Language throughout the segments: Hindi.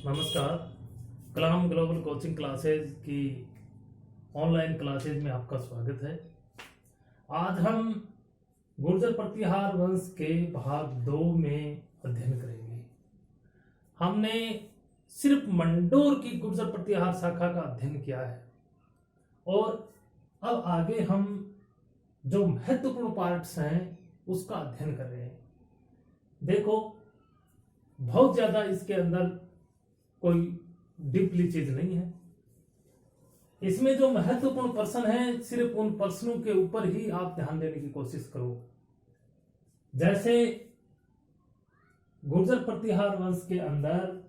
नमस्कार। कलाम ग्लोबल कोचिंग क्लासेज की ऑनलाइन क्लासेज में आपका स्वागत है। आज हम गुर्जर प्रतिहार वंश के भाग 2 में अध्ययन करेंगे। हमने सिर्फ मंडोर की गुर्जर प्रतिहार शाखा का अध्ययन किया है और अब आगे हम जो महत्वपूर्ण पार्ट्स हैं उसका अध्ययन कर रहे हैं। देखो, बहुत ज्यादा इसके अंदर कोई डीपली चीज नहीं है। इसमें जो महत्वपूर्ण प्रश्न है सिर्फ उन प्रश्नों के ऊपर ही आप ध्यान देने की कोशिश करो। जैसे गुर्जर प्रतिहार वंश के अंदर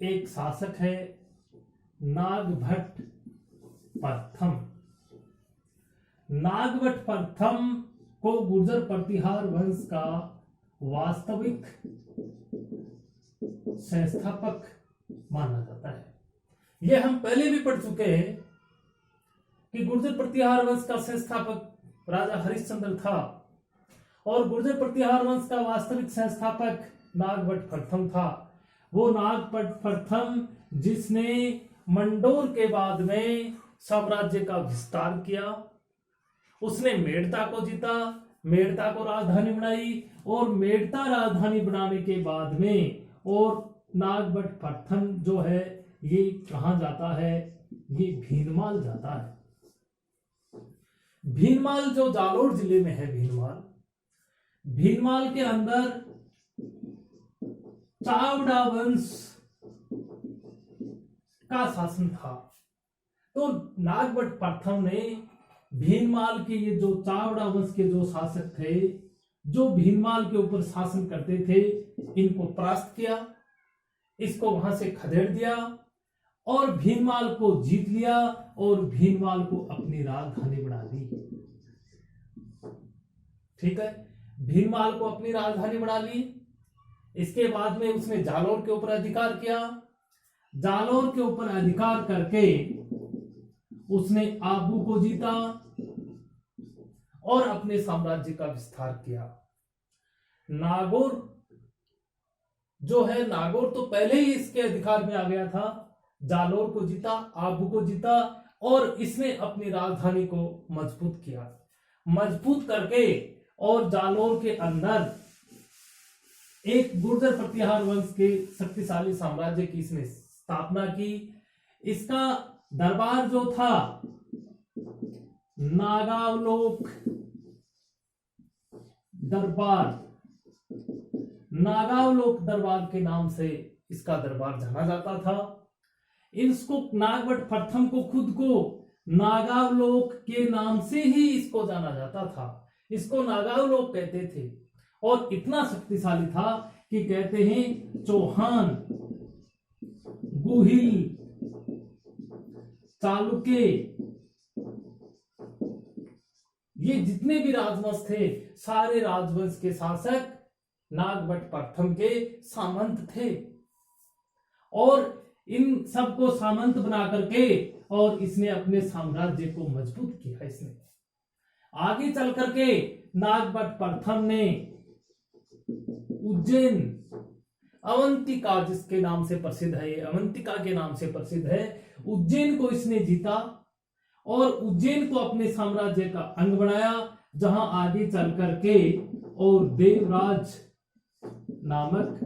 एक शासक है नागभट्ट प्रथम। नागभट्ट प्रथम को गुर्जर प्रतिहार वंश का वास्तविक संस्थापक माना जाता है। यह हम पहले भी पढ़ चुके हैं कि गुर्जर प्रतिहार वंश का संस्थापक राजा हरिश्चंद्र था और गुर्जर प्रतिहार वंश का वास्तविक संस्थापक नागभट्ट प्रथम था। वो नागभट्ट प्रथम जिसने मंडोर के बाद में साम्राज्य का विस्तार किया। उसने मेड़ता को जीता, मेड़ता को राजधानी बनाई और मेड़ता राजधानी बनाने के बाद में और नागभट्ट प्रथम जो है ये कहां जाता है, ये भीनमाल जाता है। भीनमाल जो जालोर जिले में है, भीनमाल के अंदर चावड़ा वंश का शासन था। तो नागभट्ट प्रथम ने भीनमाल के ये जो चावड़ा वंश के जो शासक थे, जो भीनमाल के ऊपर शासन करते थे, इनको परास्त किया, इसको वहां से खदेड़ दिया और भीनमाल को जीत लिया और भीनमाल को अपनी राजधानी बना दी। ठीक है, भीनमाल को अपनी राजधानी बना ली। इसके बाद में उसने जालोर के ऊपर अधिकार किया। जालोर के ऊपर अधिकार करके उसने आबू को जीता और अपने साम्राज्य का विस्तार किया। नागौर जो है, नागौर तो पहले ही इसके अधिकार में आ गया था। जालोर को जीता, आबू को जीता और इसने अपनी राजधानी को मजबूत किया। मजबूत करके और जालोर के अंदर एक गुर्जर प्रतिहार वंश के शक्तिशाली साम्राज्य की इसने स्थापना की। इसका दरबार जो था नागावलोक दरबार, नागावलोक दरबार के नाम से इसका दरबार जाना जाता था। इसको नागभट्ट प्रथम को खुद को नागावलोक के नाम से ही इसको जाना जाता था। इसको नागावलोक कहते थे और इतना शक्तिशाली था कि कहते हैं चौहान, गुहिल, चालुक्य, ये जितने भी राजवंश थे, सारे राजवंश के शासक नागभट्ट प्रथम के सामंत थे और इन सबको सामंत बना करके और इसने अपने साम्राज्य को मजबूत किया। इसने आगे चल करके नागभट्ट प्रथम ने उज्जैन, अवंतिका जिसके नाम से प्रसिद्ध है, ये अवंतिका के नाम से प्रसिद्ध है, उज्जैन को इसने जीता और उज्जैन को अपने साम्राज्य का अंग बनाया, जहां आगे चल करके और देवराज नामक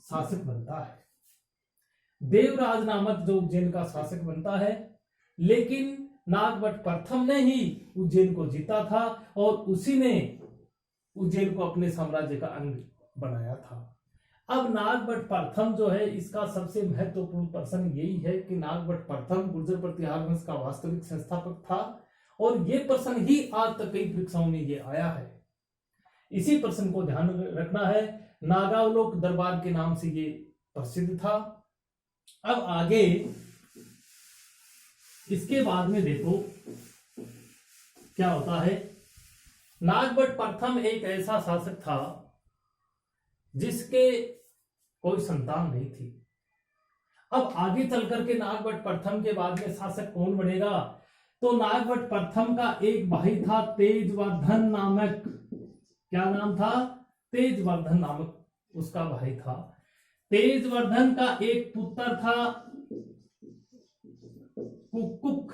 शासक बनता है। देवराज नामक जो उज्जैन का शासक बनता है, लेकिन नागभट्ट प्रथम ने ही उज्जैन को जीता था और उसी ने उज्जैन को अपने साम्राज्य का अंग बनाया था। अब नागभट्ट प्रथम जो है, इसका सबसे महत्वपूर्ण प्रश्न यही है कि नागभट्ट प्रथम गुर्जर प्रतिहार वंश का वास्तविक संस्थापक था और ये प्रश्न ही आज तक कई परीक्षाओं में ये आया है। इसी प्रश्न को ध्यान रखना है। नागावलोक दरबार के नाम से ये प्रसिद्ध था। अब आगे इसके बाद में देखो क्या होता है। नागभट्ट प्रथम एक ऐसा शासक था जिसके कोई संतान नहीं थी। अब आगे चल करके नागभट्ट प्रथम के बाद में शासक कौन बनेगा, तो नागभट्ट प्रथम का एक भाई था तेजवर्धन नामक, क्या नाम था, तेजवर्धन नामक उसका भाई था। तेजवर्धन का एक पुत्र था कुकुक,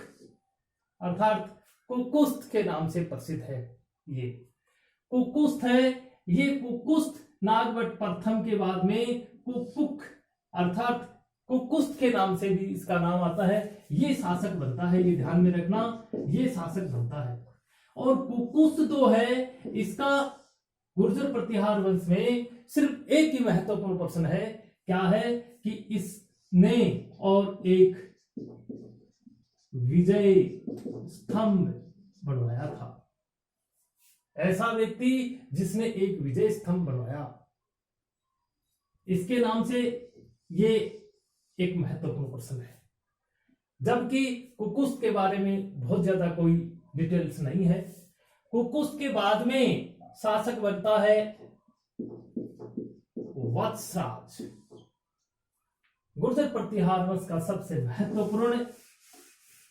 अर्थात कुकुस्त के नाम से प्रसिद्ध है। ये कुकुस्त है, ये कुकुस्त नागवट प्रथम के बाद में कुकुक अर्थात कुकुस्त के नाम से भी इसका नाम आता है। ये शासक बनता है, ये ध्यान में रखना, ये शासक बनता है। और कुकुस्त जो है इसका गुर्जर प्रतिहार वंश में सिर्फ एक ही महत्वपूर्ण प्रश्न है, क्या है कि इसने और एक विजय स्तंभ बनवाया था। ऐसा व्यक्ति जिसने एक विजय स्तंभ बनवाया, इसके नाम से ये एक महत्वपूर्ण प्रश्न है। जबकि कुकुस्त के बारे में बहुत ज्यादा कोई डिटेल्स नहीं है। कुकुस्त के बाद में शासक बनता है वत्सराज। गुर्जर प्रतिहार वंश का सबसे महत्वपूर्ण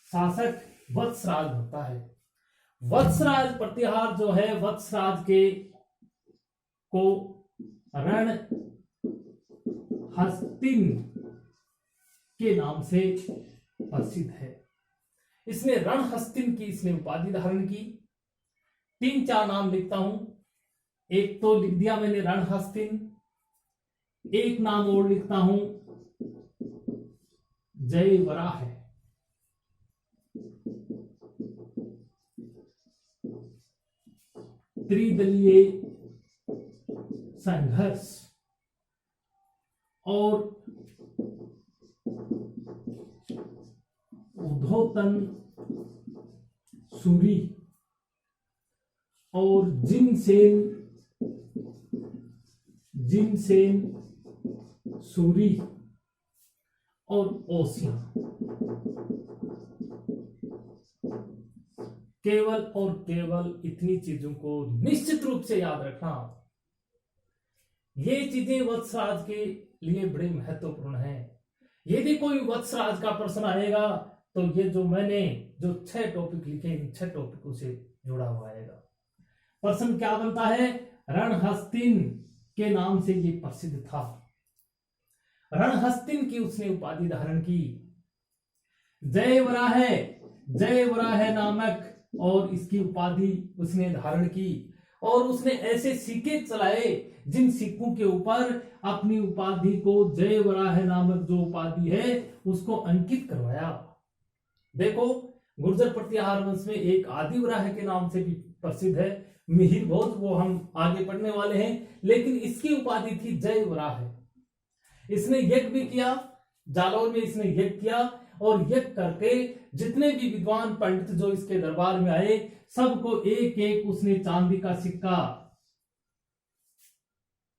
शासक वत्सराज होता है। वत्सराज प्रतिहार जो है वत्सराज के को रण हस्तिन के नाम से प्रसिद्ध है। इसने रण हस्तिन की इसने उपाधि धारण की। 3-4 नाम लिखता हूं। एक तो लिख दिया मैंने रण हस्तिन, एक नाम और लिखता हूं जयवराह है। त्रिदलीय संघर्ष और उद्धोतन सूरी और जिनसेन सूरी और ओसिया। केवल और केवल इतनी चीजों को निश्चित रूप से याद रखना। ये चीजें वत्सराज के लिए बड़े महत्वपूर्ण हैं। यदि कोई वत्सराज का प्रश्न आएगा तो ये जो मैंने जो 6 टॉपिक लिखे, इन 6 टॉपिकों से जुड़ा हुआ आएगा। प्रश्न क्या बनता है? रणहस्तिन के नाम से ये प्रसिद्ध था। रणहस्तिन की उसने उपाधि धारण की। जयवराह नामक और इसकी उपाधि उसने धारण की। और उसने ऐसे सिक्के चलाए जिन सिक्कों के ऊपर अपनी उपाधि को जयवराह नामक जो उपाधि है उसको अंकित करवाया। देखो, गुर्जर प्रतिहार वंश में एक आदिवराह के नाम से भी प्रसिद्ध है मिहिर भोज, वो हम आगे पढ़ने वाले हैं। लेकिन इसकी उपाधि थी जयवराह। इसने यज्ञ भी किया, जालौर में इसने यज्ञ किया और यज्ञ करके जितने भी विद्वान पंडित जो इसके दरबार में आए सबको एक एक उसने चांदी का सिक्का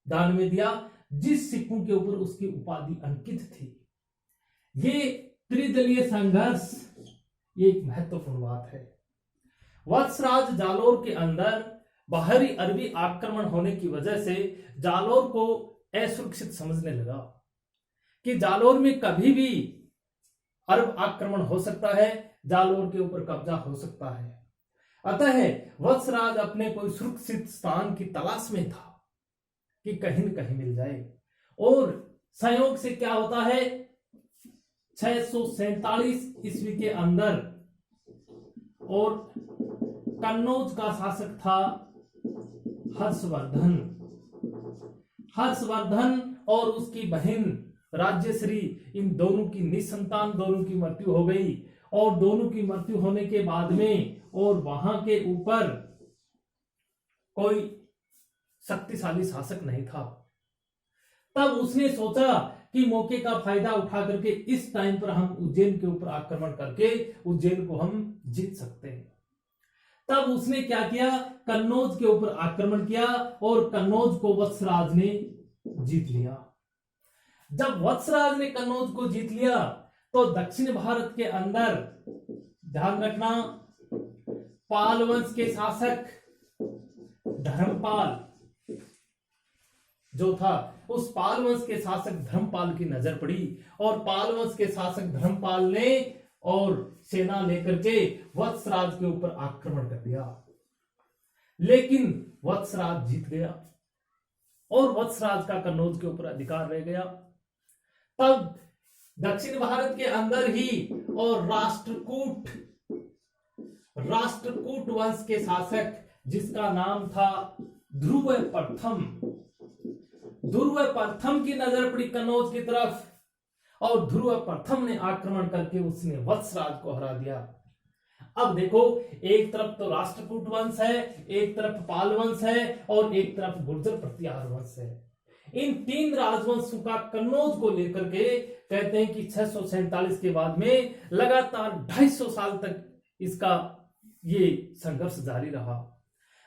दान में दिया, जिस सिक्कों के ऊपर उसकी उपाधि अंकित थी। ये त्रिदलीय संघर्ष ये एक महत्वपूर्ण बात है। वत्सराज जालौर के अंदर बाहरी अरबी आक्रमण होने की वजह से जालौर को असुरक्षित समझने लगा कि जालौर में कभी भी अरब आक्रमण हो सकता है, जालौर के ऊपर कब्जा हो सकता है। अतः वत्सराज अपने कोई सुरक्षित स्थान की तलाश में था कि कहीं न कहीं मिल जाए। और संयोग से क्या होता है, 647 ईस्वी के अंदर और कन्नौज का शासक था हर्षवर्धन और उसकी बहन राज्यश्री। इन दोनों की निसंतान दोनों की मृत्यु हो गई। और दोनों की मृत्यु होने के बाद में और वहां के ऊपर कोई शक्तिशाली शासक नहीं था। तब उसने सोचा कि मौके का फायदा उठा करके इस टाइम पर हम उज्जैन के ऊपर आक्रमण करके उज्जैन को हम जीत सकते हैं। तब उसने क्या किया, कन्नौज के ऊपर आक्रमण किया और कन्नौज को वत्सराज ने जीत लिया। जब वत्सराज ने कन्नौज को जीत लिया तो दक्षिण भारत के अंदर ध्यान रखना, पाल वंश के शासक धर्मपाल जो था, उस पाल वंश के शासक धर्मपाल की नजर पड़ी और पाल वंश के शासक धर्मपाल ने और सेना लेकर के वत्सराज के ऊपर आक्रमण कर दिया। लेकिन वत्सराज जीत गया और वत्सराज का कन्नौज के ऊपर अधिकार रह गया। तब दक्षिण भारत के अंदर ही और राष्ट्रकूट वंश के शासक जिसका नाम था ध्रुव प्रथम की नजर पड़ी कन्नौज की तरफ, और ध्रुव प्रथम ने आक्रमण करके उसने वत्सराज को हरा दिया। अब देखो, एक तरफ तो राष्ट्रकूट वंश है, एक तरफ पाल वंश है, और एक तरफ गुर्जर प्रतिहार वंश है। इन तीन राजवंशों का कन्नौज को लेकर के कहते हैं कि 647 के बाद में लगातार 250 साल तक इसका ये संघर्ष जारी रहा।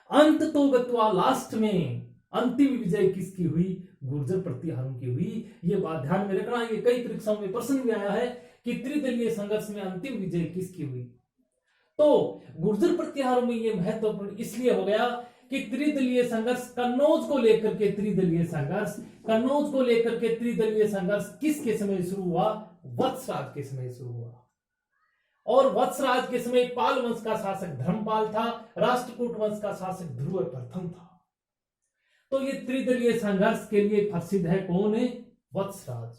अंत तो गत्वा लास्ट में अंतिम विजय किसकी हुई? गुर्जर प्रतिहारों की हुई। ये बात ध्यान में रखना, ये कई परीक्षाओं में प्रश्न भी आया है कि त्रिदलीय संघर्ष में अंतिम विजय किसकी हुई। तो गुर्जर प्रतिहारों में ये महत्वपूर्ण इसलिए हो गया कि त्रिदलीय संघर्ष कन्नौज को लेकर के त्रिदलीय संघर्ष किसके समय शुरू हुआ? वत्सराज के समय शुरू हुआ। और वत्सराज के समय पाल वंश का शासक धर्मपाल था, राष्ट्रकूट वंश का शासक ध्रुव प्रथम था। तो ये त्रिदलीय संघर्ष के लिए प्रसिद्ध है। कौन है? वत्सराज।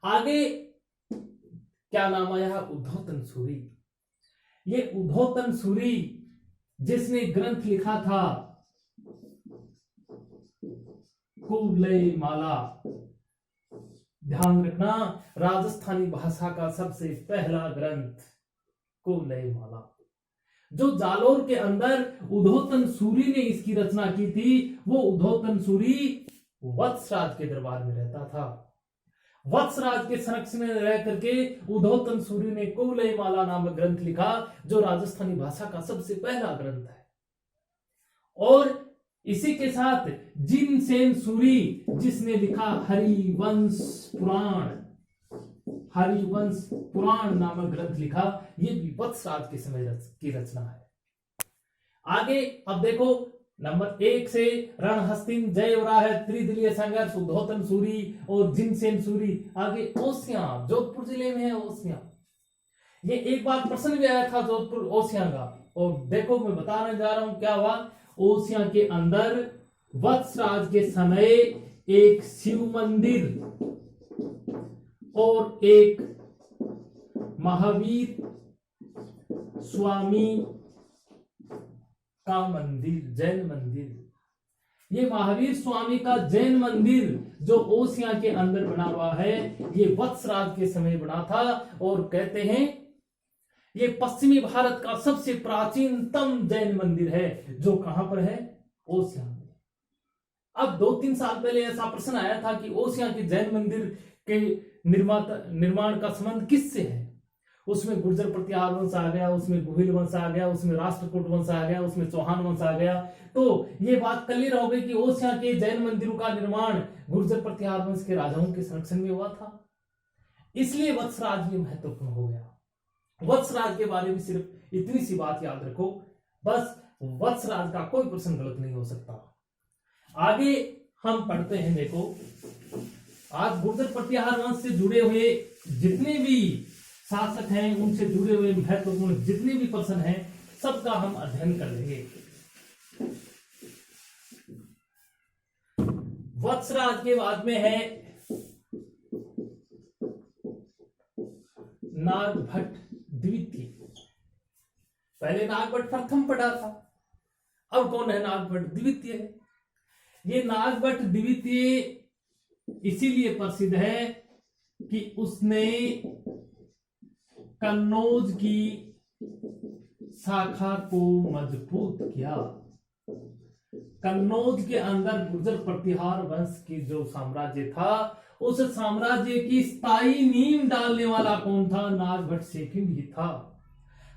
आगे क्या नाम आया? उद्धोतन सूरी। ये उद्धोतन सूरी जिसने ग्रंथ लिखा था कुवलय माला, ध्यान रखना, राजस्थानी भाषा का सबसे पहला ग्रंथ कुवलय माला, जो जालोर के अंदर उद्धोतन सूरी ने इसकी रचना की थी। वो उद्धोतन सूरी वत्सराज के दरबार में रहता था। वत्सराज के संरक्षण में रह करके उद्धोतन सूरी ने कुवलय माला नामक ग्रंथ लिखा, जो राजस्थानी भाषा का सबसे पहला ग्रंथ है। और इसी के साथ जिनसेन सूरी जिसने लिखा हरिवंश पुराण नामक ग्रंथ लिखा, ये भी वत्सराज के समय की रचना है। आगे अब देखो, नंबर 1 से रणहस्तिन, जयवराह, त्रिदलीय संघर्ष, उद्धोतन सूरी और जिनसेन सूरी। आगे ओसियां, जोधपुर जिले में है ओसियां। ये एक बार प्रश्न भी आया था जोधपुर ओसियां का, और देखो मैं बताने जा रहा हूं क्या हुआ। ओसियां के अंदर वत्सराज के समय एक शिव मंदिर और एक महावीर स्वामी का मंदिर, जैन मंदिर। ये महावीर स्वामी का जैन मंदिर जो ओसियां के अंदर बना हुआ है, ये वत्सराज के समय बना था। और कहते हैं ये पश्चिमी भारत का सबसे प्राचीनतम जैन मंदिर है, जो कहां पर है? ओसियां में। अब 2-3 साल पहले ऐसा प्रश्न आया था कि ओसियां के जैन मंदिर के निर्माण का संबंध किससे है? उसमें गुर्जर प्रतिहार वंश आ गया, उसमें गुहिल वंश आ गया, उसमें राष्ट्रकूट वंश आ गया, उसमें चौहान वंश आ गया। तो ये बात क्लियर हो गई कि ओसियां के जैन मंदिरों का निर्माण गुर्जर प्रतिहार वंश के राजाओं के संरक्षण में हुआ था। इसलिए वत्सराज भी महत्वपूर्ण हो गया। वत्सराज के बारे में सिर्फ इतनी सी बात याद रखो, बस वत्सराज का कोई प्रश्न गलत नहीं हो सकता। आगे हम पढ़ते हैं, देखो आज गुर्जर प्रतिहार वंश से जुड़े हुए जितने भी शासक हैं, उनसे जुड़े हुए महत्वपूर्ण जितने भी प्रश्न हैं, सबका हम अध्ययन कर लेंगे। वत्सराज के बाद में है नागभट्ट द्वितीय। पहले नागभट्ट प्रथम पढ़ा था, अब कौन है? नागभट्ट द्वितीय। ये नागभट्ट द्वितीय इसीलिए प्रसिद्ध है कि उसने कन्नौज की शाखा को मजबूत किया। कन्नौज के अंदर गुर्जर प्रतिहार वंश की जो साम्राज्य था, उस साम्राज्य की स्थायी नींव डालने वाला कौन था? नागभट्ट सेकंड ही था।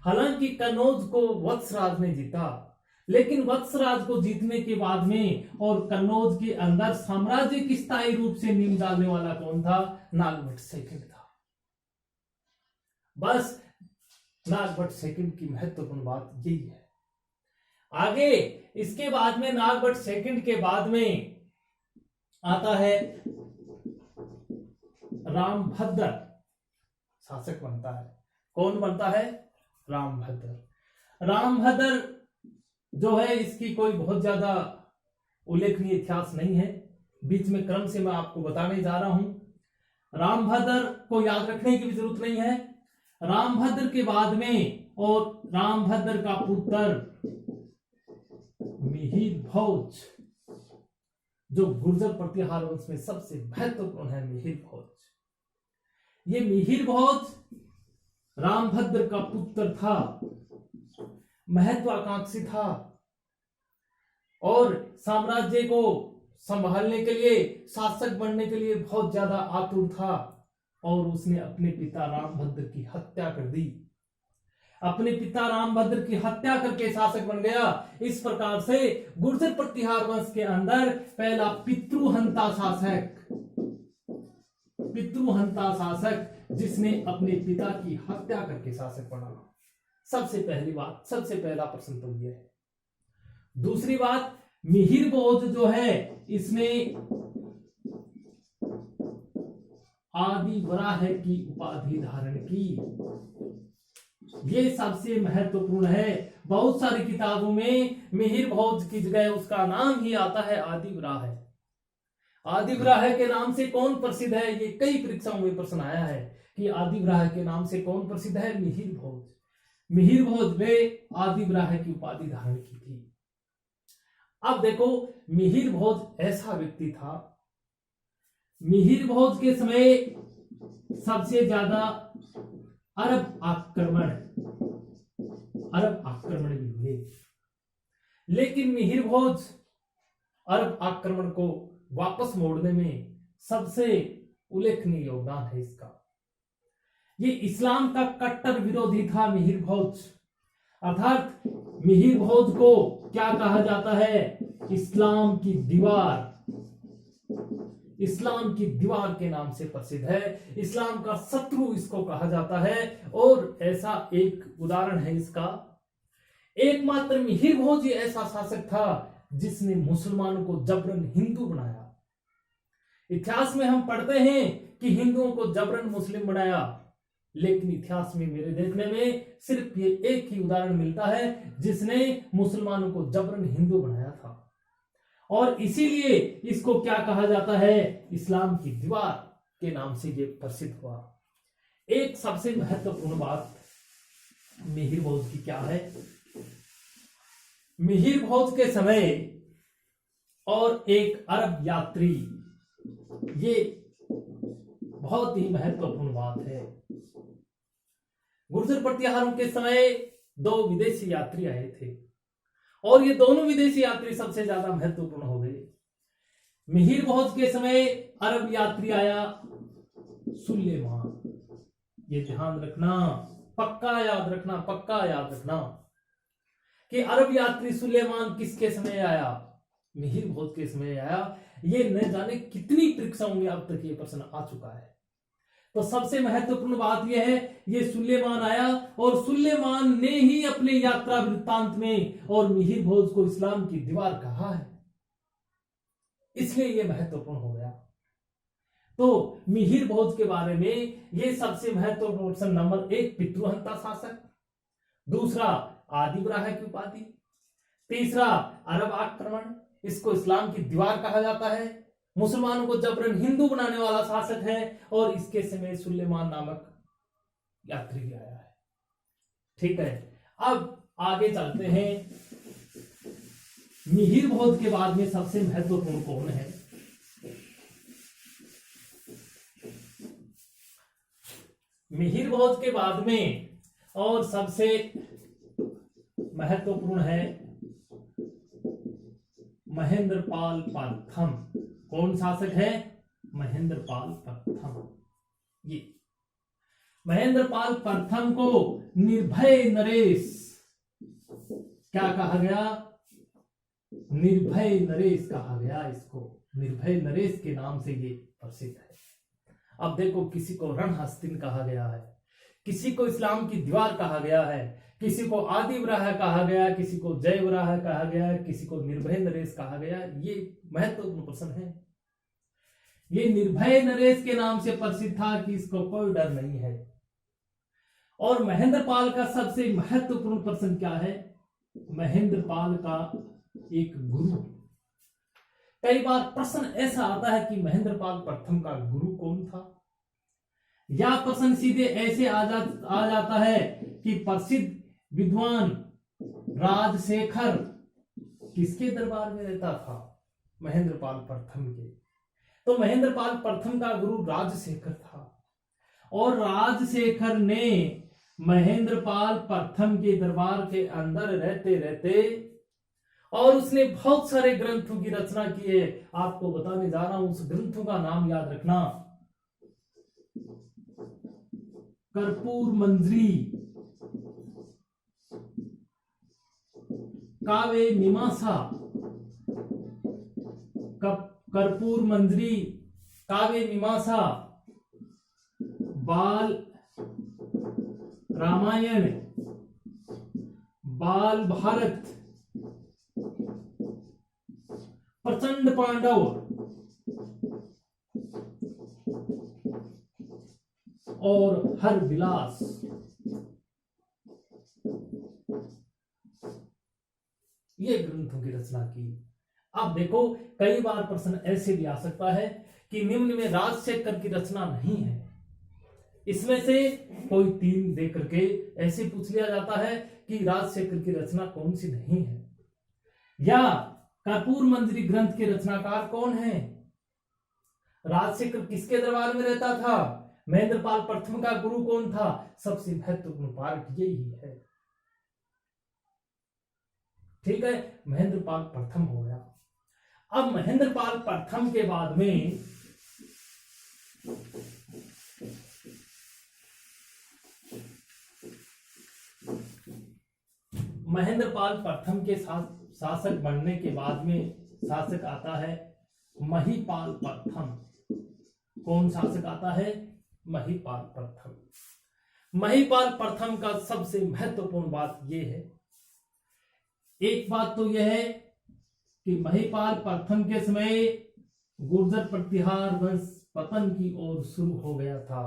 हालांकि कन्नौज को वत्सराज ने जीता, लेकिन वत्सराज को जीतने के बाद में और कन्नौज के अंदर साम्राज्य की स्थायी रूप से नींव डालने वाला कौन था? नागभट्ट सेकंड था। बस नागभट्ट सेकंड की महत्वपूर्ण बात यही है। आगे इसके बाद में नागभट्ट सेकंड के बाद में आता है रामभद्र शासक बनता है। कौन बनता है? रामभद्र। रामभद्र जो है, इसकी कोई बहुत ज्यादा उल्लेखनीय इतिहास नहीं है। बीच में क्रम से मैं आपको बताने जा रहा हूं। रामभद्र को याद रखने की भी जरूरत नहीं है। रामभद्र के बाद में और रामभद्र का पुत्र मिहिर भोज, जो गुर्जर प्रतिहार वंश में सबसे महत्वपूर्ण है, मिहिर भोज। ये मिहिर भोज रामभद्र का पुत्र था, महत्वाकांक्षी था और साम्राज्य को संभालने के लिए, शासक बनने के लिए बहुत ज्यादा आतुर था और उसने अपने पिता रामभद्र की हत्या कर दी। अपने पिता रामभद्र की हत्या करके शासक बन गया। इस प्रकार से गुर्जर प्रतिहार वंश के अंदर पहला पितृहंता शासक जिसने अपने पिता की हत्या करके शासक बना। सबसे पहली बात, सबसे पहला प्रश्न तो यह है। दूसरी बात, मिहिर भोज जो है इसने आदि वराह की उपाधि धारण की। ये सबसे महत्वपूर्ण है। बहुत सारी किताबों में मिहिर भोज की जगह उसका नाम ही आता है आदि वराह। आदि वराह के नाम से कौन प्रसिद्ध है? ये कई परीक्षाओं में प्रश्न आया है कि आदि वराह के नाम से कौन प्रसिद्ध है? मिहिर भोज। मिहिर भोज ने आदि वराह की उपाधि धारण की थी। अब देखो, मिहिर भोज ऐसा व्यक्ति था, मिहिर भोज के समय सबसे ज्यादा अरब आक्रमण भी हुए, लेकिन मिहिर भोज अरब आक्रमण को वापस मोड़ने में सबसे उल्लेखनीय योगदान है इसका। ये इस्लाम का कट्टर विरोधी था मिहिर भोज, अर्थात मिहिर भोज को क्या कहा जाता है? इस्लाम की दीवार। इस्लाम की दीवार के नाम से प्रसिद्ध है। इस्लाम का शत्रु इसको कहा जाता है। और ऐसा एक उदाहरण है इसका, एकमात्र मिहिर भोज ही ऐसा शासक था जिसने मुसलमानों को जबरन हिंदू बनाया। इतिहास में हम पढ़ते हैं कि हिंदुओं को जबरन मुस्लिम बनाया, लेकिन इतिहास में मेरे देखने में सिर्फ ये एक ही उदाहरण मिलता है जिसने मुसलमानों को जबरन हिंदू बनाया था। और इसीलिए इसको क्या कहा जाता है? इस्लाम की दीवार के नाम से ये प्रसिद्ध हुआ। एक सबसे महत्वपूर्ण बात मिहिर भोज की क्या है? मिहिर भोज के समय और एक अरब यात्री, ये बहुत ही महत्वपूर्ण बात है। गुर्जर प्रतिहारों के समय 2 विदेशी यात्री आए थे और ये दोनों विदेशी यात्री सबसे ज्यादा महत्वपूर्ण हो गए। मिहिर भोज के समय अरब यात्री आया सुलेमान। ये ध्यान रखना, पक्का याद रखना कि अरब यात्री सुलेमान किसके समय आया? मिहिर भोज के समय आया। ये न जाने कितनी परीक्षाओं में अब तक ये प्रश्न आ चुका है। तो सबसे महत्वपूर्ण बात यह है, ये सुलेमान आया और सुलेमान ने ही अपने यात्रा वृत्तांत में और मिहिर भोज को इस्लाम की दीवार कहा है, इसलिए ये महत्वपूर्ण हो गया। तो मिहिर भोज के बारे में ये सबसे महत्वपूर्ण प्रश्न नंबर 1 पितृहंता शासक, दूसरा आदि वराह की उपाधि, तीसरा अरब आक्रमण, इसको इस्लाम की दीवार कहा जाता है, मुसलमानों को जबरन हिंदू बनाने वाला शासक है और इसके समय सुलेमान नामक यात्री भी आया है। ठीक है, अब आगे चलते हैं। मिहिर भोज के बाद में सबसे महत्वपूर्ण कौन है? मिहिर भोज के बाद में और सबसे महत्वपूर्ण है महेंद्रपाल प्रथम। कौन शासक है? महेंद्रपाल प्रथम। ये महेंद्रपाल प्रथम को निर्भय नरेश क्या कहा गया? निर्भय नरेश कहा गया। इसको निर्भय नरेश के नाम से ये प्रसिद्ध है। अब देखो, किसी को रणहस्तिन कहा गया है, किसी को इस्लाम की दीवार कहा गया है, किसी को आदि वराह कहा गया, किसी को जय वराह कहा गया, किसी को निर्भय नरेश कहा गया। ये महत्वपूर्ण प्रश्न है। ये निर्भय नरेश के नाम से प्रसिद्ध था कि इसको कोई डर नहीं है। और महेंद्रपाल का सबसे महत्वपूर्ण प्रश्न क्या है? महेंद्रपाल का एक गुरु, कई बार प्रश्न ऐसा आता है कि महेंद्रपाल प्रथम का गुरु कौन था, या प्रश्न सीधे ऐसे आ जाता है कि प्रसिद्ध विद्वान राजशेखर किसके दरबार में रहता था, महेंद्रपाल प्रथम के। तो महेंद्रपाल प्रथम का गुरु राजशेखर था और राजशेखर ने महेंद्रपाल प्रथम के दरबार के अंदर रहते रहते और उसने बहुत सारे ग्रंथों की रचना की है। आपको बताने जा रहा हूं, उस ग्रंथों का नाम याद रखना। कर्पूर मंजरी, काव्य मीमांसा, कर्पूर मंजरी, काव्य मीमांसा, बाल रामायण, बाल भारत, प्रचंड पांडव और हर विलास। ये ग्रंथों की रचना की। अब देखो, कई बार प्रश्न ऐसे भी आ सकता है कि निम्न में राजशेखर की रचना नहीं है, इसमें से कोई 3 दे करके ऐसे पूछ लिया जाता है कि राजशेखर की रचना कौन सी नहीं है, या कर्पूर मंजरी ग्रंथ के रचनाकार कौन है, राजशेखर किसके दरबार में रहता था, महेंद्रपाल प्रथम का गुरु कौन था। सबसे महत्वपूर्ण पार्ट यही है। ठीक है, महेंद्रपाल प्रथम हो गया। अब महेंद्रपाल प्रथम के बाद में महेंद्रपाल प्रथम के शासक बनने के बाद में शासक आता है महीपाल प्रथम। कौन शासक आता है, महीपाल प्रथम। महीपाल प्रथम का सबसे महत्वपूर्ण बात यह है, एक बात तो यह है कि महीपाल प्रथम के समय गुर्जर प्रतिहार वंश पतन की ओर शुरू हो गया था।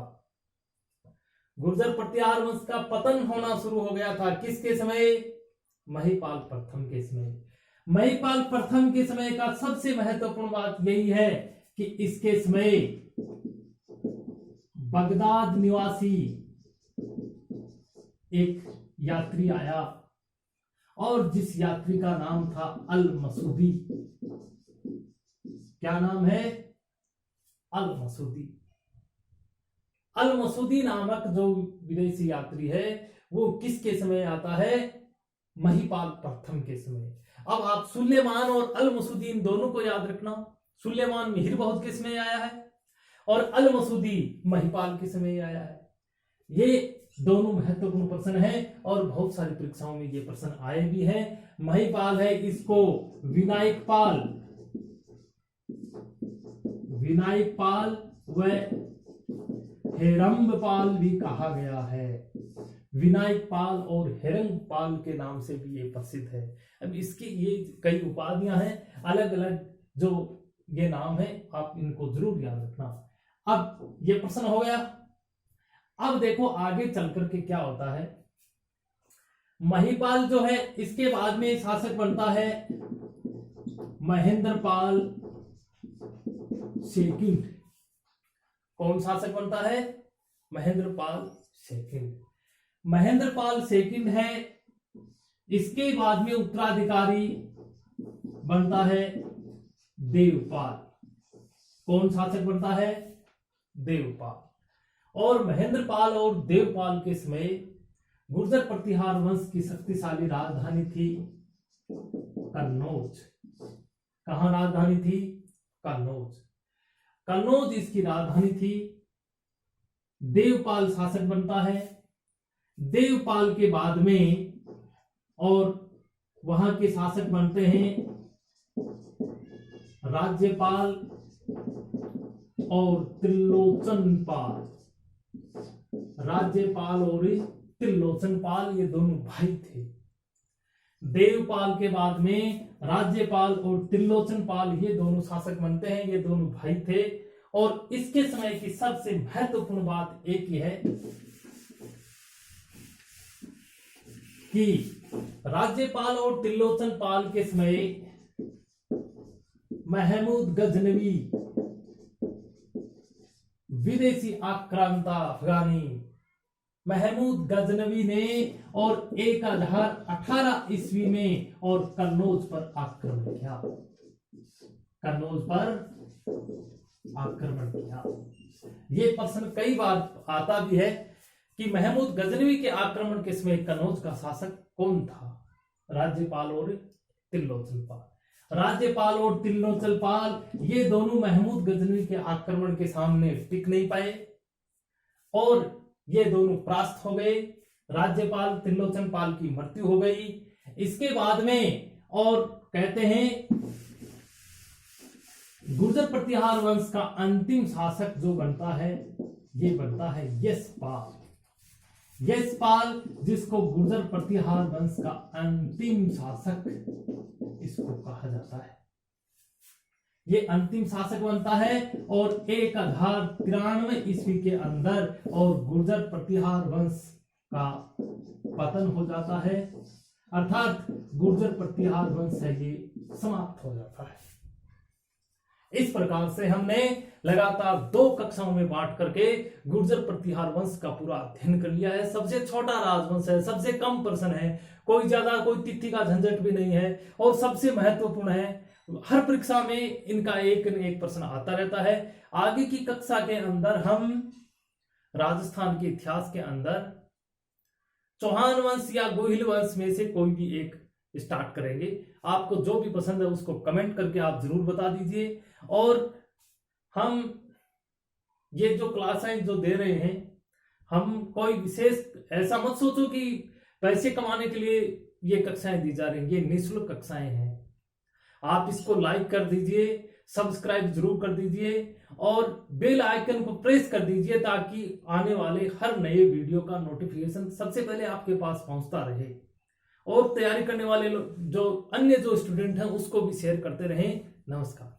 गुर्जर प्रतिहार वंश का पतन होना शुरू हो गया था। किसके समय, महीपाल प्रथम के समय। महीपाल प्रथम के समय का सबसे महत्वपूर्ण बात यही है कि इसके समय बगदाद निवासी एक यात्री आया और जिस यात्री का नाम था अल मसूदी। क्या नाम है, अल मसूदी। अल मसूदी नामक जो विदेशी यात्री है वो किसके समय आता है, महीपाल प्रथम के समय। अब आप सुलेमान और अल मसूदी इन दोनों को याद रखना। सुलेमान मिहिर बहुत के समय आया है और अल मसूदी महीपाल के समय आया है। ये दोनों महत्वपूर्ण प्रश्न हैं और बहुत सारी परीक्षाओं में ये प्रश्न आए भी हैं। महीपाल है, इसको विनायकपाल, विनायकपाल व हेरंबपाल भी कहा गया है। विनायकपाल और हेरंबपाल के नाम से भी ये प्रसिद्ध है। अब इसकी ये कई उपाधियां हैं, अलग अलग जो ये नाम है, आप इनको जरूर याद रखना। अब ये प्रश्न हो गया। अब देखो आगे चल करके क्या होता है। महीपाल जो है इसके बाद में शासक बनता है महेंद्रपाल सेकंड। कौन शासक बनता है, महेंद्रपाल सेकंड। महेंद्रपाल सेकंड है, इसके बाद में उत्तराधिकारी बनता है देवपाल। कौन शासक बनता है, देवपाल। और महेंद्रपाल और देवपाल के समय गुर्जर प्रतिहार वंश की शक्तिशाली राजधानी थी कन्नौज। कहां राजधानी थी, कन्नौज। कन्नौज इसकी राजधानी थी। देवपाल शासक बनता है। देवपाल के बाद में और वहां के शासक बनते हैं राज्यपाल और त्रिलोचनपाल। राज्यपाल और त्रिलोचनपाल ये दोनों भाई थे। देवपाल के बाद में राज्यपाल और त्रिलोचनपाल ये दोनों शासक बनते हैं, ये दोनों भाई थे। और इसके समय की सबसे महत्वपूर्ण बात एक ही है कि राज्यपाल और त्रिलोचनपाल के समय महमूद गजनवी विदेशी आक्रांता अफगानी। महमूद गजनवी ने और 1018 ईस्वी में और कन्नौज पर आक्रमण किया। कन्नौज पर आक्रमण किया। ये प्रश्न कई बार आता भी है कि महमूद गजनवी के आक्रमण के समय कन्नौज का शासक कौन था? राज्यपाल और तिल्लोचन पाल। राज्यपाल और तिल्लोचन पाल ये दोनों महमूद गजनवी के आक्रमण के सामने टिक नहीं पाए और ये दोनों परास्त हो गए। राज्यपाल तिल्लोचन पाल की मृत्यु हो गई। इसके बाद में और कहते हैं गुर्जर प्रतिहार वंश का अंतिम शासक जो बनता है ये बनता है यशपाल। यशपाल जिसको गुर्जर प्रतिहार वंश का अंतिम शासक इसको कहा जाता है। ये अंतिम शासक बनता है और 1093 ईस्वी के अंदर और गुर्जर प्रतिहार वंश का पतन हो जाता है, अर्थात गुर्जर प्रतिहार वंश है ये समाप्त हो जाता है। इस प्रकार से हमने लगातार 2 कक्षाओं में बांट करके गुर्जर प्रतिहार वंश का पूरा अध्ययन कर लिया है। सबसे छोटा राजवंश है, सबसे कम प्रश्न है, कोई ज्यादा कोई तिथि का झंझट भी नहीं है और सबसे महत्वपूर्ण है। हर परीक्षा में इनका एक न एक प्रश्न आता रहता है। आगे की कक्षा के अंदर हम राजस्थान के इतिहास के अंदर चौहान वंश या गोहिल वंश में से कोई भी एक स्टार्ट करेंगे। आपको जो भी पसंद है उसको कमेंट करके आप जरूर बता दीजिए। और हम ये जो क्लासें जो दे रहे हैं, हम कोई विशेष ऐसा मत सोचो कि पैसे कमाने के लिए ये कक्षाएं दी जा रही हैं। ये निःशुल्क कक्षाएं हैं। आप इसको लाइक कर दीजिए, सब्सक्राइब जरूर कर दीजिए और बेल आइकन को प्रेस कर दीजिए ताकि आने वाले हर नए वीडियो का नोटिफिकेशन सबसे पहले आपके पास पहुंचता रहे और तैयारी करने वाले जो अन्य जो स्टूडेंट हैं उसको भी शेयर करते रहें। नमस्कार।